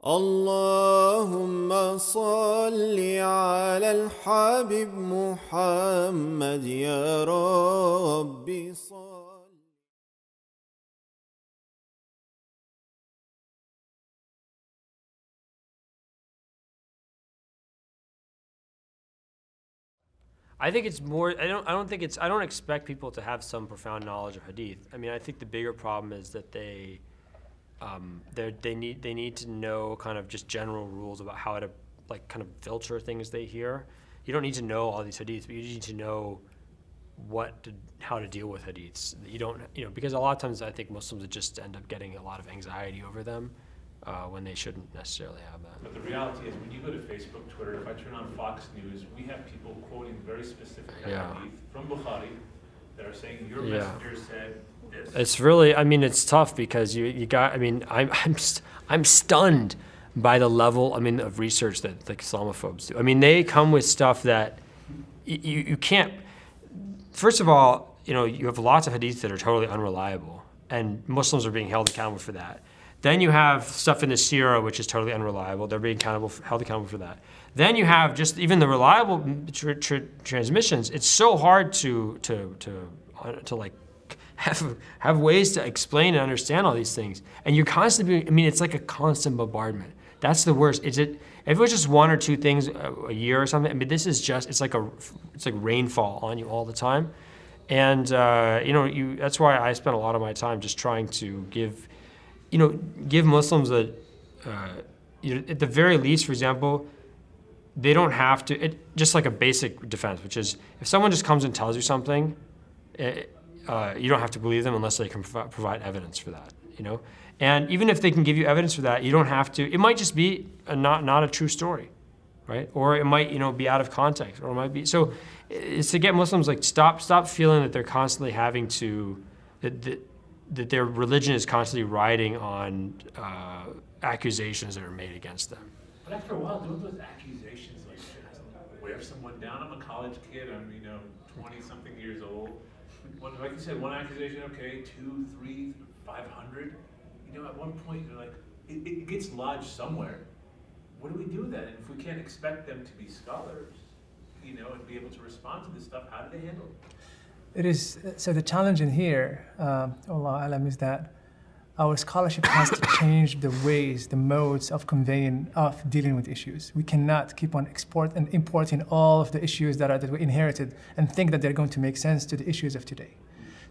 اللهم صل على الحبيب محمد يا ربي صل. I think it's more. I don't expect people to have some profound knowledge of Hadith. I mean, I think the bigger problem is that they need to know kind of just general rules about how to like kind of filter things they hear. You don't need to know all these Hadiths, but you need to know how to deal with Hadiths. You don't, because a lot of times I think Muslims would just end up getting a lot of anxiety over them when they shouldn't necessarily have that. But the reality is, when you go to Facebook, Twitter, if I turn on Fox News, we have people quoting very specific hadith from Bukhari that are saying your messenger said this. It's really, I mean, it's tough because you got. I mean, I'm stunned by the level, of research that the Islamophobes do. I mean, they come with stuff that you can't. First of all, you have lots of hadiths that are totally unreliable, and Muslims are being held accountable for that. Then you have stuff in the Sirah, which is totally unreliable. They're being held accountable for that. Then you have just even the reliable transmissions. It's so hard to like have ways to explain and understand all these things. And you're constantly, it's like a constant bombardment. That's the worst. If it was just one or two things a year or something, this is just, it's like rainfall on you all the time. And that's why I spend a lot of my time just trying to give Muslims at the very least, for example, they don't have to, just like a basic defense, which is if someone just comes and tells you something, you don't have to believe them unless they can provide evidence for that, And even if they can give you evidence for that, you don't have to, it might just be not a true story, right? Or it might, be out of context, or it might be, so it's to get Muslims like stop feeling that they're constantly having to, that their religion is constantly riding on accusations that are made against them. But after a while, don't those accusations wear someone down? I'm a college kid. I'm 20-something years old. Like you said, one accusation, okay, 2, 3, 500. At one point you're like, it gets lodged somewhere. What do we do then? And if we can't expect them to be scholars, and be able to respond to this stuff, how do they handle it? It is, so the challenge in here, Allah Alam, is that our scholarship has to change the ways, the modes of dealing with issues. We cannot keep on importing all of the issues that we inherited and think that they're going to make sense to the issues of today.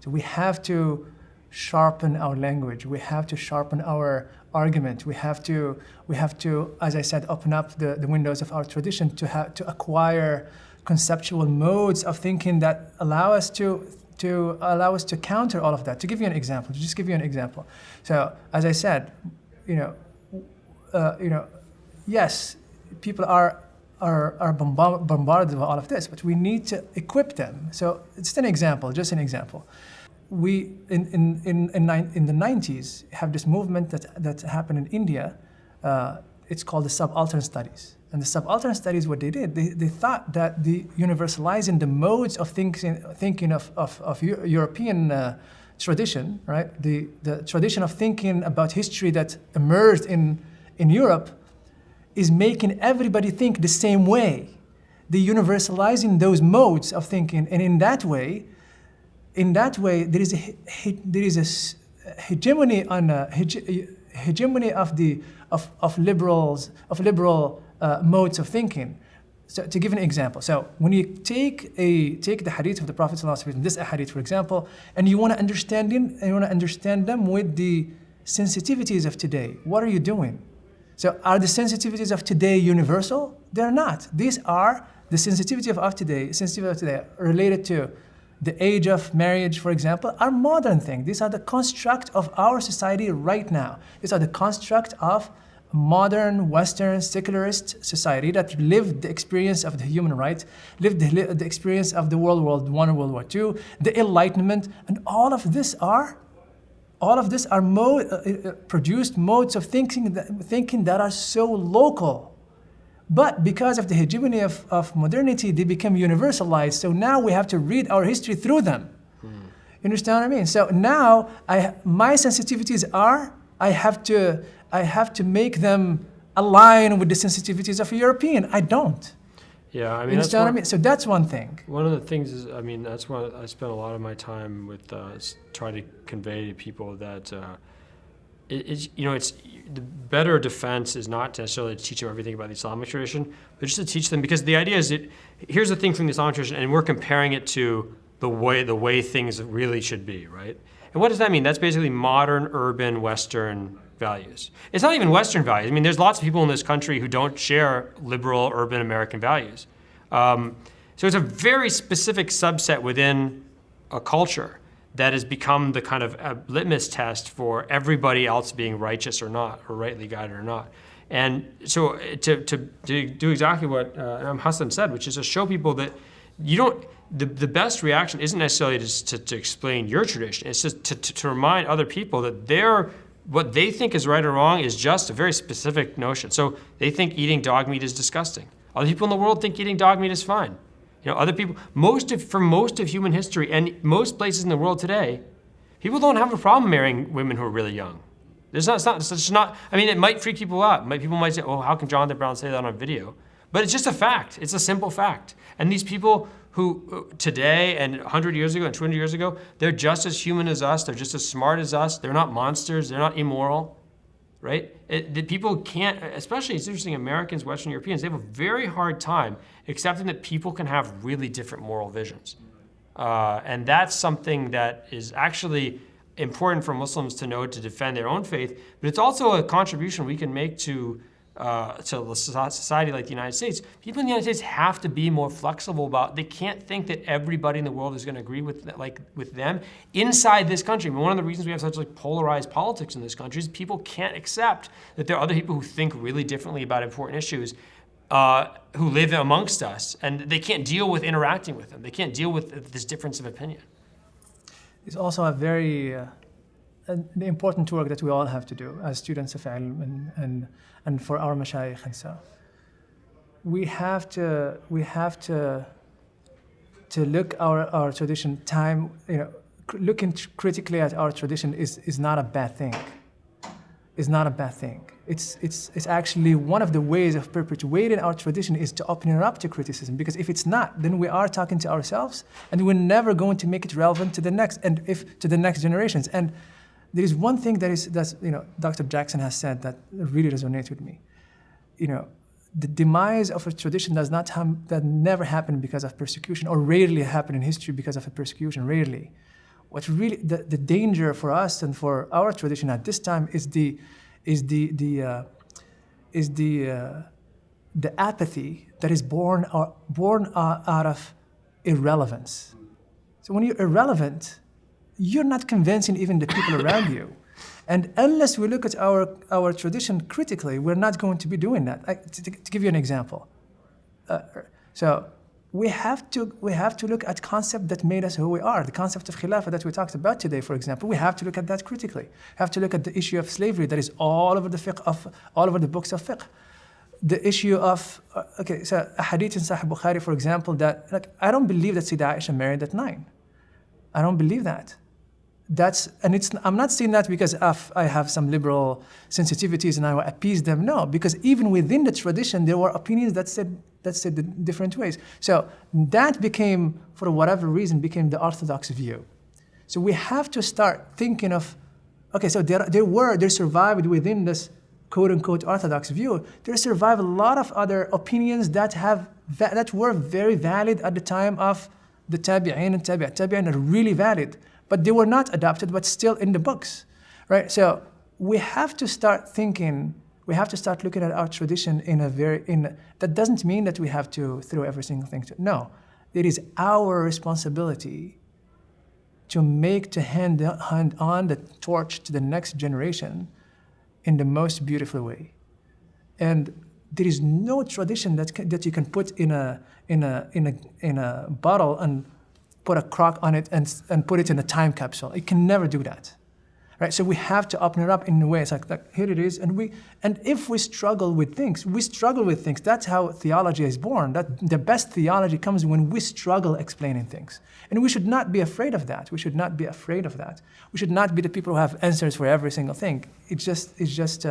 So we have to sharpen our language. We have to sharpen our argument. We have to, as I said, open up the windows of our tradition to acquire conceptual modes of thinking that allow us to counter all of that. To give you an example, So, as I said, yes, people are bombarded with all of this, but we need to equip them. So, it's just an example. We in the 90s have this movement that happened in India. It's called the subaltern studies. And the subaltern studies, what they did, they thought that the universalizing the modes of thinking of European tradition, right? The tradition of thinking about history that emerged in Europe is making everybody think the same way. They're universalizing those modes of thinking, and in that way, there is a hegemony of liberal modes of thinking. So to give an example, so when you take the hadith of the Prophet ﷺ, this hadith for example, and you want to understand them with the sensitivities of today, what are you doing? So are the sensitivities of today universal? They're not. These are the sensitivity of today related to the age of marriage, for example, are modern things. These are the construct of our society right now. These are the construct of modern, Western, secularist society that lived the experience of the human rights, lived the experience of the World War I, World War II, the Enlightenment, and all of this are produced modes of thinking that are so local. But because of the hegemony of modernity, they become universalized. So now we have to read our history through them. You understand what I mean? So now my sensitivities are, I have to make them align with the sensitivities of a European. I don't. Yeah, I You mean, that's understand what I one, mean? So that's one thing. one of the things is, I mean, that's one I spent a lot of my time with trying to convey to people that it's the better defense is not necessarily to teach them everything about the Islamic tradition, but just to teach them, because the idea is here's the thing from the Islamic tradition, and we're comparing it to the way things really should be, right? And what does that mean? That's basically modern, urban, Western values. It's not even Western values. I mean, there's lots of people in this country who don't share liberal, urban American values. So it's a very specific subset within a culture that has become the kind of litmus test for everybody else being righteous or not, or rightly guided or not. And so to do exactly what Hassan said, which is to show people that you don't, the best reaction isn't necessarily to explain your tradition. It's just to remind other people that what they think is right or wrong is just a very specific notion. So they think eating dog meat is disgusting. Other people in the world think eating dog meat is fine. You know, other people, for most of human history and most places in the world today, people don't have a problem marrying women who are really young. It's not, I mean, it might freak people out. People might say, oh, how can Jonathan Brown say that on video? But it's just a fact. It's a simple fact. And these people who today and 100 years ago and 200 years ago, they're just as human as us. They're just as smart as us. They're not monsters. They're not immoral, right? The people can't, especially, it's interesting, Americans, Western Europeans, they have a very hard time accepting that people can have really different moral visions. And that's something that is actually important for Muslims to know to defend their own faith, but it's also a contribution we can make to a society like the United States. People in the United States have to be more flexible about, they can't think that everybody in the world is going to agree with them inside this country. I mean, one of the reasons we have such polarized politics in this country is people can't accept that there are other people who think really differently about important issues who live amongst us, and they can't deal with interacting with them. They can't deal with this difference of opinion. It's also a very an important work that we all have to do as students of ilm and for our mashayikh and so. We have to look our tradition looking critically at our tradition is not a bad thing. Is not a bad thing. It's actually one of the ways of perpetuating our tradition is to open it up to criticism, because if it's not, then we are talking to ourselves and we're never going to make it relevant to the next generations. And there is one thing that's Dr. Jackson has said that really resonates with me. The demise of a tradition that never happened because of persecution, or rarely happened in history because of a persecution, rarely. What really the danger for us and for our tradition at this time is the apathy that is born out of irrelevance. So when you're irrelevant, you're not convincing even the people around you. And unless we look at our tradition critically, we're not going to be doing that. To give you an example. So we have to look at concept that made us who we are. The concept of khilafah that we talked about today, for example, we have to look at that critically. We have to look at the issue of slavery that is all over the books of fiqh. The issue of, so a hadith in Sahih Bukhari, for example, that I don't believe that Sayyidah Aisha married at 9. I don't believe that. I'm not saying that because I have some liberal sensitivities and I appease them. No, because even within the tradition, there were opinions that said different ways. So that became, for whatever reason, became the orthodox view. So we have to start thinking of, so there survived within this quote unquote orthodox view, there survived a lot of other opinions that were very valid at the time of the tabi'in and tabi'in are really valid. But they were not adopted, but still in the books, right? So we have to start thinking, we have to start looking at our tradition that doesn't mean that we have to throw every single thing no. It is our responsibility to hand on the torch to the next generation in the most beautiful way. And there is no tradition that you can put in a bottle and put a crock on it and put it in a time capsule. It can never do that, right? So we have to open it up in a way. It's like here it is, and if we struggle with things, That's how theology is born. That the best theology comes when we struggle explaining things, and we should not be afraid of that. We should not be the people who have answers for every single thing. It's just